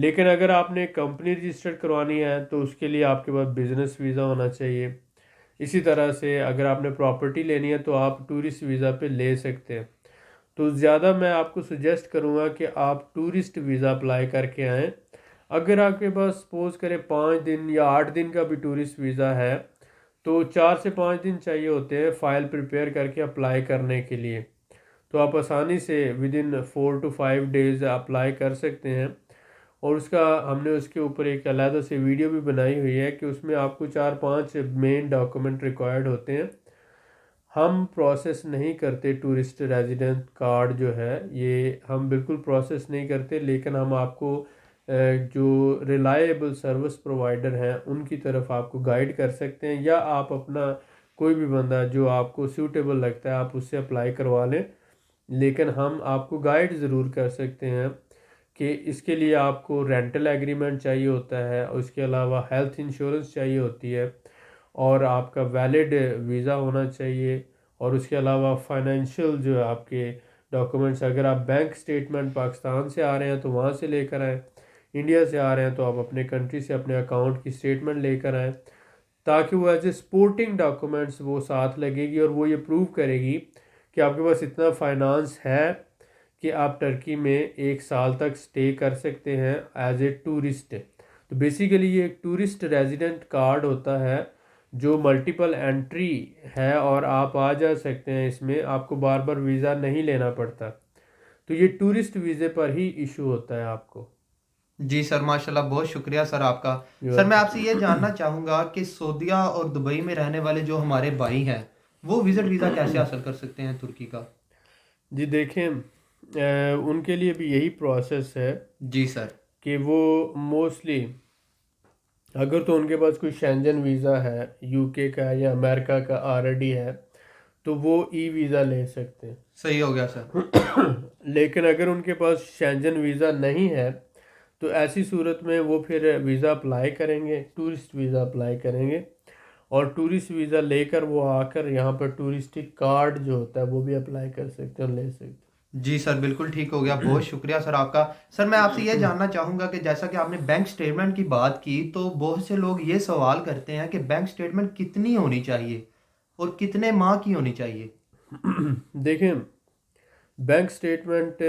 لیکن اگر آپ نے کمپنی رجسٹر کروانی ہے تو اس کے لیے آپ کے پاس بزنس ویزا ہونا چاہیے. اسی طرح سے اگر آپ نے پراپرٹی لینی ہے تو آپ ٹورسٹ ویزا پہ لے سکتے ہیں. تو زیادہ میں آپ کو سجیسٹ کروں گا کہ آپ ٹورسٹ ویزا اپلائی کر کے آئیں. اگر آپ کے پاس سپوز کریں 5 دن یا 8 دن کا بھی ٹورسٹ ویزا ہے تو 4 سے 5 دن چاہیے ہوتے ہیں فائل پریپیئر کر کے اپلائی کرنے کے لیے. تو آپ آسانی سے ودن 4 to 5 days اپلائی کر سکتے ہیں. اور اس کا ہم نے اس کے اوپر ایک علیحدہ سے ویڈیو بھی بنائی ہوئی ہے کہ اس میں آپ کو 4-5 مین ڈاکومنٹ ریکوائرڈ ہوتے ہیں. ہم پروسیس نہیں کرتے ٹورسٹ ریزیڈنٹ کارڈ جو ہے یہ ہم بالکل پروسیس نہیں کرتے، لیکن ہم آپ کو جو ریلائیبل سروس پرووائڈر ہیں ان کی طرف آپ کو گائیڈ کر سکتے ہیں، یا آپ اپنا کوئی بھی بندہ جو آپ کو سیوٹیبل لگتا ہے آپ اس سے اپلائی کروا لیں. لیکن ہم آپ کو گائیڈ ضرور کر سکتے ہیں کہ اس کے لیے آپ کو رینٹل ایگریمنٹ چاہیے ہوتا ہے، اور اس کے علاوہ ہیلتھ انشورنس چاہیے ہوتی ہے، اور آپ کا ویلڈ ویزا ہونا چاہیے، اور اس کے علاوہ فائنینشیل جو ہے آپ کے ڈاکومنٹس، اگر آپ بینک سٹیٹمنٹ پاکستان سے آ رہے ہیں تو وہاں سے لے کر آئیں، انڈیا سے آ رہے ہیں تو آپ اپنے کنٹری سے اپنے اکاؤنٹ کی سٹیٹمنٹ لے کر آئیں، تاکہ وہ ایز اے سپورٹنگ ڈاکومنٹس وہ ساتھ لگے گی اور وہ یہ پروو کرے گی کہ آپ کے پاس اتنا فائنانس ہے کہ آپ ٹرکی میں 1 سال تک سٹے کر سکتے ہیں ایز اے ٹورسٹ. تو بیسیکلی یہ ایک ٹورسٹ ریزیڈنٹ کارڈ ہوتا ہے جو ملٹیپل انٹری ہے، اور آپ آ جا سکتے ہیں اس میں، آپ کو بار بار ویزا نہیں لینا پڑتا. تو یہ ٹورسٹ ویزے پر ہی ایشو ہوتا ہے آپ کو. جی سر، ماشاءاللہ بہت شکریہ سر آپ کا. سر میں آپ سے یہ جاننا چاہوں گا کہ سعودیہ اور دبئی میں رہنے والے جو ہمارے بھائی ہیں وہ وزٹ ویزا کیسے حاصل کر سکتے ہیں ترکی کا؟ جی دیکھیں، ان کے لیے بھی یہی پروسیس ہے جی سر. کہ وہ موسٹلی اگر تو ان کے پاس کوئی شینجن ویزا ہے یو کے کا یا امریکہ کا آلریڈی ہے تو وہ ای ویزا لے سکتے ہیں. صحیح ہو گیا سر. لیکن اگر ان کے پاس شینجن ویزا نہیں ہے تو ایسی صورت میں وہ پھر ویزا اپلائی کریں گے، ٹورسٹ ویزا اپلائی کریں گے، اور ٹورسٹ ویزا لے کر وہ آ کر یہاں پر ٹورسٹک کارڈ جو ہوتا ہے وہ بھی اپلائی کر سکتے ہیں اور لے سکتے ہیں. جی سر، بالکل ٹھیک ہو گیا. بہت شکریہ سر آپ کا. سر میں آپ سے یہ جاننا چاہوں گا کہ جیسا کہ آپ نے بینک سٹیٹمنٹ کی بات کی تو بہت سے لوگ یہ سوال کرتے ہیں کہ بینک سٹیٹمنٹ کتنی ہونی چاہیے اور کتنے ماہ کی ہونی چاہیے؟ دیکھیں، بینک سٹیٹمنٹ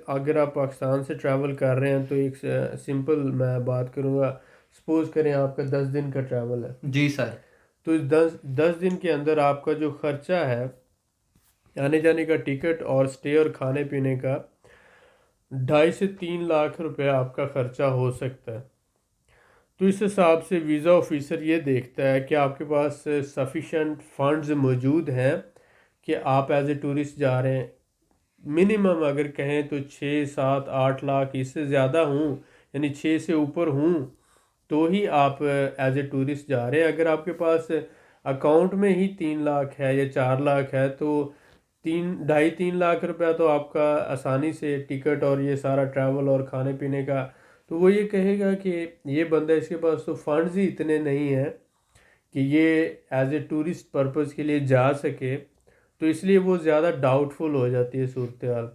اگر آپ پاکستان سے ٹریول کر رہے ہیں تو ایک سمپل میں بات کروں گا. سپوز کریں آپ کا 10 دن کا ٹریول ہے، جی سر. تو اس 10 دن کے اندر آپ کا جو خرچہ ہے آنے جانے کا، ٹکٹ اور سٹے اور کھانے پینے کا، 2.5 سے 3 لاکھ روپے آپ کا خرچہ ہو سکتا ہے. تو اس حساب سے ویزا آفیسر یہ دیکھتا ہے کہ آپ کے پاس سفیشینٹ فنڈز موجود ہیں کہ آپ ایز اے ٹورسٹ جا رہے ہیں. منیمم اگر کہیں تو 6-7-8 لاکھ، اس سے زیادہ ہوں یعنی 6 سے اوپر ہوں تو ہی آپ ایز اے ٹورسٹ جا رہے ہیں. اگر آپ کے پاس اکاؤنٹ میں ہی 3 لاکھ ہے یا 4 لاکھ ہے تو 2.5-3 لاکھ روپیہ تو آپ کا آسانی سے ٹکٹ اور یہ سارا ٹریول اور کھانے پینے کا، تو وہ یہ کہے گا کہ یہ بندہ اس کے پاس تو فنڈز ہی اتنے نہیں ہیں کہ یہ ایز اے ٹورسٹ پرپز کے لیے جا سکے. تو اس لیے وہ زیادہ ڈاؤٹ فل ہو جاتی ہے صورتحال.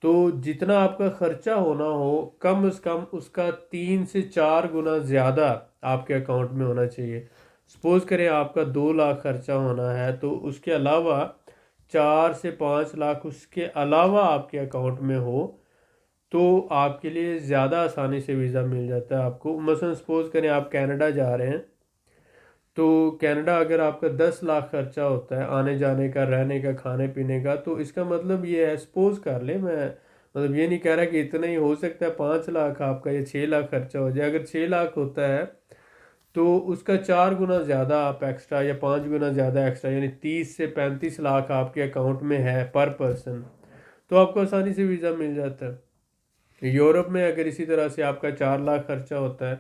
تو جتنا آپ کا خرچہ ہونا ہو کم از کم اس کا 3 سے 4 گنا زیادہ آپ کے اکاؤنٹ میں ہونا چاہیے. سپوز کریں آپ کا 2 لاکھ خرچہ ہونا ہے تو اس کے علاوہ 4 سے 5 لاکھ اس کے علاوہ آپ کے اکاؤنٹ میں ہو تو آپ کے لیے زیادہ آسانی سے ویزا مل جاتا ہے آپ کو. مثلا سپوز کریں آپ کینیڈا جا رہے ہیں تو کینیڈا اگر آپ کا 10 لاکھ خرچہ ہوتا ہے آنے جانے کا، رہنے کا، کھانے پینے کا، تو اس کا مطلب یہ ہے، سپوز کر لیں، میں مطلب یہ نہیں کہہ رہا کہ اتنا ہی ہو سکتا ہے 5 لاکھ آپ کا یا 6 لاکھ خرچہ ہو جائے. اگر 6 لاکھ ہوتا ہے تو اس کا 4 گنا زیادہ آپ ایکسٹرا یا 5 گنا زیادہ ایکسٹرا یعنی 30 سے 35 لاکھ آپ کے اکاؤنٹ میں ہے پر پرسن، تو آپ کو آسانی سے ویزا مل جاتا ہے. یورپ میں اگر اسی طرح سے آپ کا 4 لاکھ خرچہ ہوتا ہے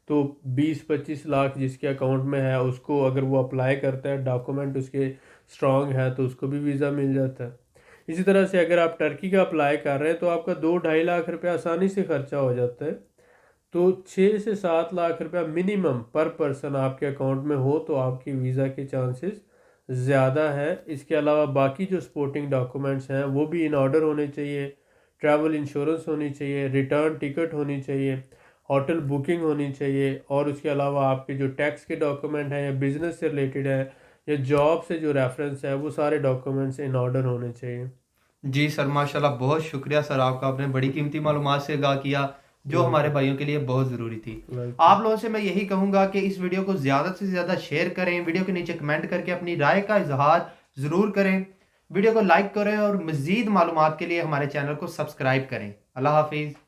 تو 20-25 لاکھ جس کے اکاؤنٹ میں ہے اس کو اگر وہ اپلائی کرتا ہے، ڈاکومنٹ اس کے اسٹرانگ ہے تو اس کو بھی ویزا مل جاتا ہے. اسی طرح سے اگر آپ ٹرکی کا اپلائی کر رہے ہیں تو آپ کا 2-2.5 لاکھ روپے آسانی سے خرچہ ہو جاتا ہے. تو 6 سے 7 لاکھ روپے منیمم پر پرسن آپ کے اکاؤنٹ میں ہو تو آپ کی ویزا کے چانسز زیادہ ہیں. اس کے علاوہ باقی جو سپورٹنگ ڈاکومنٹس ہیں وہ بھی ان آرڈر ہونے چاہیے. ٹریول انشورنس ہونی چاہیے، ریٹرن ٹکٹ ہونی چاہیے، ہوٹل بکنگ ہونی چاہیے، اور اس کے علاوہ آپ کے جو ٹیکس کے ڈاکومنٹ ہیں یا بزنس سے ریلیٹڈ ہے یا جاب سے جو ریفرنس ہے، وہ سارے ڈاکومنٹس ان آرڈر ہونے چاہیے۔ جی سر، ماشاءاللہ بہت شکریہ سر آپ کا، آپ نے بڑی قیمتی معلومات سے آگاہ کیا جو ہمارے بھائیوں کے لیے بہت ضروری تھی۔ ویلکم۔ آپ لوگوں سے میں یہی کہوں گا کہ اس ویڈیو کو زیادہ سے زیادہ شیئر کریں، ویڈیو کے نیچے کمنٹ کر کے اپنی رائے کا اظہار ضرور کریں، ویڈیو کو لائک کریں اور مزید معلومات کے لیے ہمارے چینل کو سبسکرائب کریں۔ اللہ حافظ۔